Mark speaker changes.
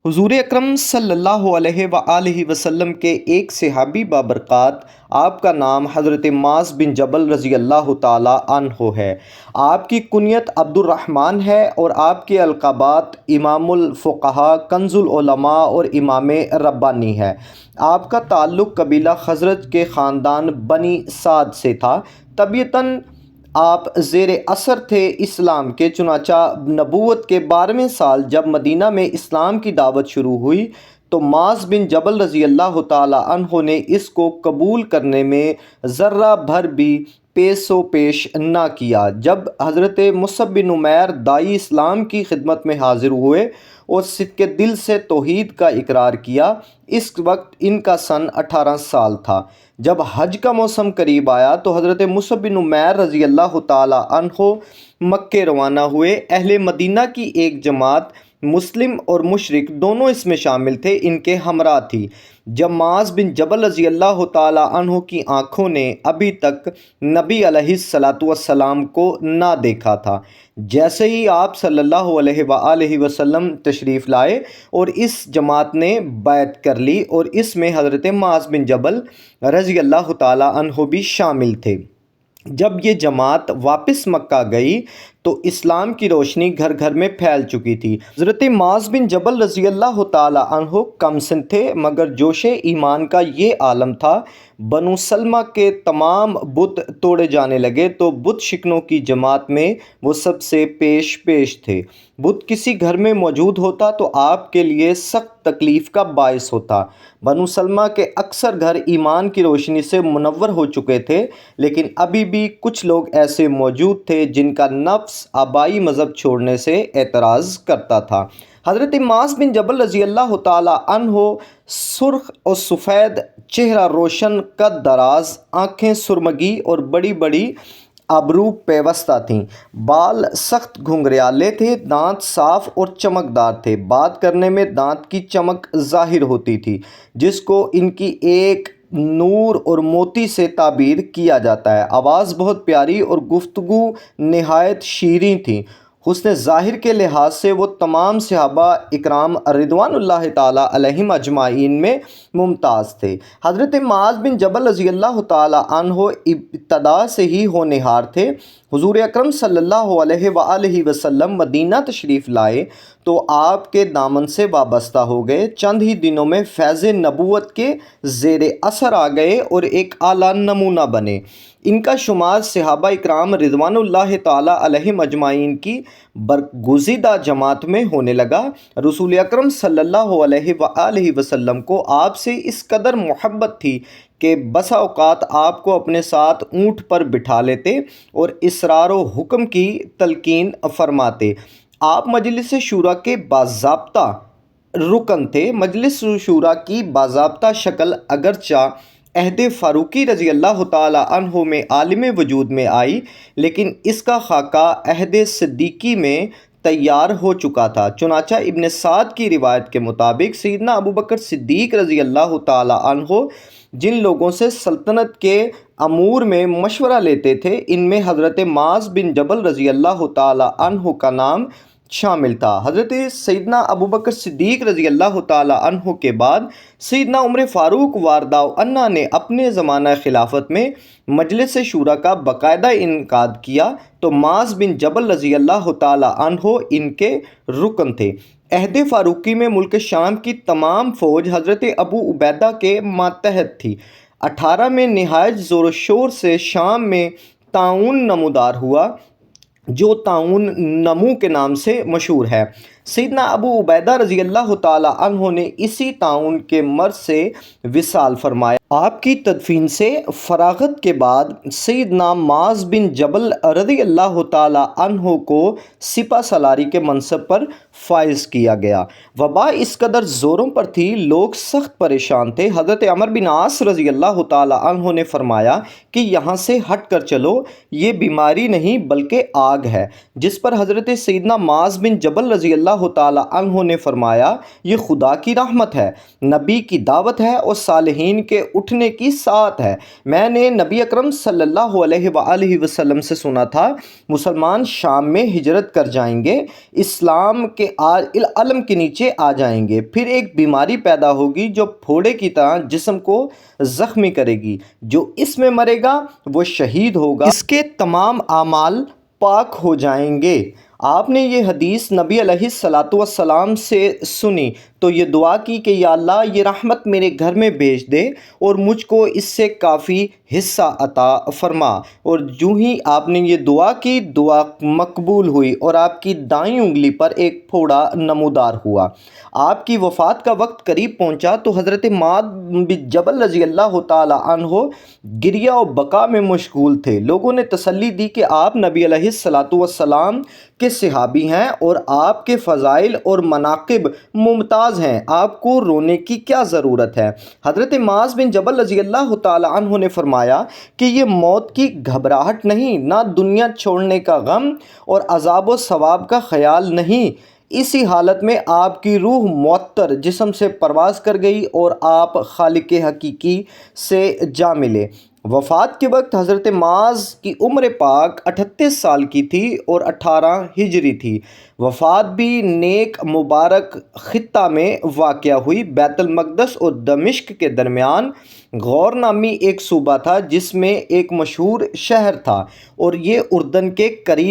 Speaker 1: حضور اکرم صلی اللہ علیہ وآلہ وسلم کے ایک صحابی بابرکات، آپ کا نام حضرت معاذ بن جبل رضی اللہ تعالی عنہ ہے۔ آپ کی کنیت عبد الرحمن ہے اور آپ کے القابات امام الفقہاء، کنز العلماء اور امام ربانی ہے۔ آپ کا تعلق قبیلہ خزرج کے خاندان بنی سعد سے تھا۔ طبیعتاً آپ زیر اثر تھے اسلام کے، چنانچہ نبوت کے 12ویں سال جب مدینہ میں اسلام کی دعوت شروع ہوئی تو معاذ بن جبل رضی اللہ تعالی عنہ نے اس کو قبول کرنے میں ذرہ بھر بھی پیش و پیش نہ کیا۔ جب حضرت مصعب بن عمیر داعی اسلام کی خدمت میں حاضر ہوئے اور صدق دل سے توحید کا اقرار کیا، اس وقت ان کا سن 18 سال تھا۔ جب حج کا موسم قریب آیا تو حضرت مصعب بن عمیر رضی اللہ تعالی عنہ مکے روانہ ہوئے۔ اہل مدینہ کی ایک جماعت، مسلم اور مشرک دونوں اس میں شامل تھے، ان کے ہمراہ تھی۔ جب معاذ بن جبل رضی اللہ تعالی عنہ کی آنکھوں نے ابھی تک نبی علیہ السلام کو نہ دیکھا تھا، جیسے ہی آپ صلی اللہ علیہ وآلہ وسلم تشریف لائے اور اس جماعت نے بیعت کر لی، اور اس میں حضرت معاذ بن جبل رضی اللہ تعالی عنہ بھی شامل تھے۔ جب یہ جماعت واپس مکہ گئی تو اسلام کی روشنی گھر گھر میں پھیل چکی تھی۔ حضرت معاذ بن جبل رضی اللہ تعالی عنہ کم سن تھے، مگر جوش ایمان کا یہ عالم تھا۔ بنو سلمہ کے تمام بت توڑے جانے لگے تو بت شکنوں کی جماعت میں وہ سب سے پیش تھے۔ بت کسی گھر میں موجود ہوتا تو آپ کے لیے سخت تکلیف کا باعث ہوتا۔ بنو سلمہ کے اکثر گھر ایمان کی روشنی سے منور ہو چکے تھے، لیکن ابھی بھی کچھ لوگ ایسے موجود تھے جن کا نفس آبائی مذہب چھوڑنے سے اعتراض کرتا تھا۔ حضرت معاذ بن جبل رضی اللہ تعالی عنہ سرخ اور سفید چہرہ، روشن قد دراز، آنکھیں سرمگی اور بڑی بڑی ابرو پیوستہ تھیں۔ بال سخت گھنگریالے تھے، دانت صاف اور چمکدار تھے۔ بات کرنے میں دانت کی چمک ظاہر ہوتی تھی، جس کو ان کی ایک نور اور موتی سے تعبیر کیا جاتا ہے۔ آواز بہت پیاری اور گفتگو نہایت شیریں تھی۔ حسن ظاہر کے لحاظ سے وہ تمام صحابہ اکرام رضوان اللہ تعالی علیہم اجمعین میں ممتاز تھے۔ حضرت معاذ بن جبل رضی اللہ تعالی عنہ ابتدا سے ہی ہونہار تھے۔ حضور اکرم صلی اللہ علیہ وآلہ وسلم مدینہ تشریف لائے تو آپ کے دامن سے وابستہ ہو گئے۔ چند ہی دنوں میں فیض نبوت کے زیر اثر آ گئے اور ایک اعلیٰ نمونہ بنے۔ ان کا شمار صحابہ اکرام رضوان اللہ تعالی علیہم اجمعین کی برگزیدہ جماعت میں ہونے لگا۔ رسول اکرم صلی اللہ علیہ وآلہ وسلم کو آپ سے اس قدر محبت تھی کہ بسا اوقات آپ کو اپنے ساتھ اونٹ پر بٹھا لیتے اور اسرار و حکم کی تلقین فرماتے۔ آپ مجلس شورا کے باضابطہ رکن تھے۔ مجلس شورا کی باضابطہ شکل اگرچہ عہد فاروقی رضی اللہ تعالی عنہ میں عالم وجود میں آئی، لیکن اس کا خاکہ عہد صدیقی میں تیار ہو چکا تھا۔ چنانچہ ابن سعد کی روایت کے مطابق سیدنا ابوبکر صدیق رضی اللہ تعالی عنہ جن لوگوں سے سلطنت کے امور میں مشورہ لیتے تھے، ان میں حضرت معاذ بن جبل رضی اللہ تعالی عنہ کا نام شامل تھا۔ حضرت سیدنا ابوبکر صدیق رضی اللہ تعالی عنہ کے بعد سیدنا عمر فاروق واردہ عنہ نے اپنے زمانہ خلافت میں مجلس شورا کا باقاعدہ انعقاد کیا تو معاذ بن جبل رضی اللہ تعالی عنہ ان کے رکن تھے۔ عہد فاروقی میں ملک شام کی تمام فوج حضرت ابو عبیدہ کے ماتحت تھی۔ 18 میں نہایت زور و شور سے شام میں طاعون نمودار ہوا، جو طاعون نمو کے نام سے مشہور ہے۔ سیدنا ابو عبیدہ رضی اللہ تعالی عنہ نے اسی طاعون کے مرض سے وصال فرمایا۔ آپ کی تدفین سے فراغت کے بعد سیدنا معاذ بن جبل رضی اللہ تعالی عنہ کو سپہ سالاری کے منصب پر فائز کیا گیا۔ وبا اس قدر زوروں پر تھی، لوگ سخت پریشان تھے۔ حضرت عمر بن عاص رضی اللہ تعالی عنہ نے فرمایا کہ یہاں سے ہٹ کر چلو، یہ بیماری نہیں بلکہ آگ ہے، جس پر حضرت سیدنا معاذ بن جبل رضی اللہ اللہ تعالی عنہ نے فرمایا یہ خدا کی رحمت ہے، نبی کی دعوت ہے اور صالحین کے اٹھنے کی ساعت ہے۔ میں نے نبی اکرم صلی اللہ علیہ وآلہ وسلم سے سنا تھا مسلمان شام میں ہجرت کر جائیں گے، اسلام کے علم کے نیچے آ جائیں گے، پھر ایک بیماری پیدا ہوگی جو پھوڑے کی طرح جسم کو زخمی کرے گی، جو اس میں مرے گا وہ شہید ہوگا، اس کے تمام اعمال پاک ہو جائیں گے۔ آپ نے یہ حدیث نبی علیہ الصلاۃ والسلام سے سنی تو یہ دعا کی کہ یا اللہ یہ رحمت میرے گھر میں بھیج دے اور مجھ کو اس سے کافی حصہ عطا فرما، اور جو ہی آپ نے یہ دعا کی دعا مقبول ہوئی اور آپ کی دائیں انگلی پر ایک پھوڑا نمودار ہوا۔ آپ کی وفات کا وقت قریب پہنچا تو حضرت معاذ بن جبل رضی اللہ تعالی عنہ گریہ و بکا میں مشغول تھے۔ لوگوں نے تسلی دی کہ آپ نبی علیہ الصلاۃ والسلام کے صحابی ہیں اور آپ کے فضائل اور مناقب ممتاز ہیں، آپ کو رونے کی کیا ضرورت ہے؟ حضرت معاذ بن جبل رضی اللہ تعالی عنہ نے فرمایا کہ یہ موت کی گھبراہٹ نہیں، نہ دنیا چھوڑنے کا غم اور عذاب و ثواب کا خیال نہیں۔ اسی حالت میں آپ کی روح معطر جسم سے پرواز کر گئی اور آپ خالق حقیقی سے جا ملے۔ وفات کے وقت حضرت معاذ کی عمر پاک 38 سال کی تھی اور 18 ہجری تھی۔ وفات بھی نیک مبارک خطہ میں واقع ہوئی۔ بیت المقدس اور دمشق کے درمیان غور نامی ایک صوبہ تھا جس میں ایک مشہور شہر تھا اور یہ اردن کے قریب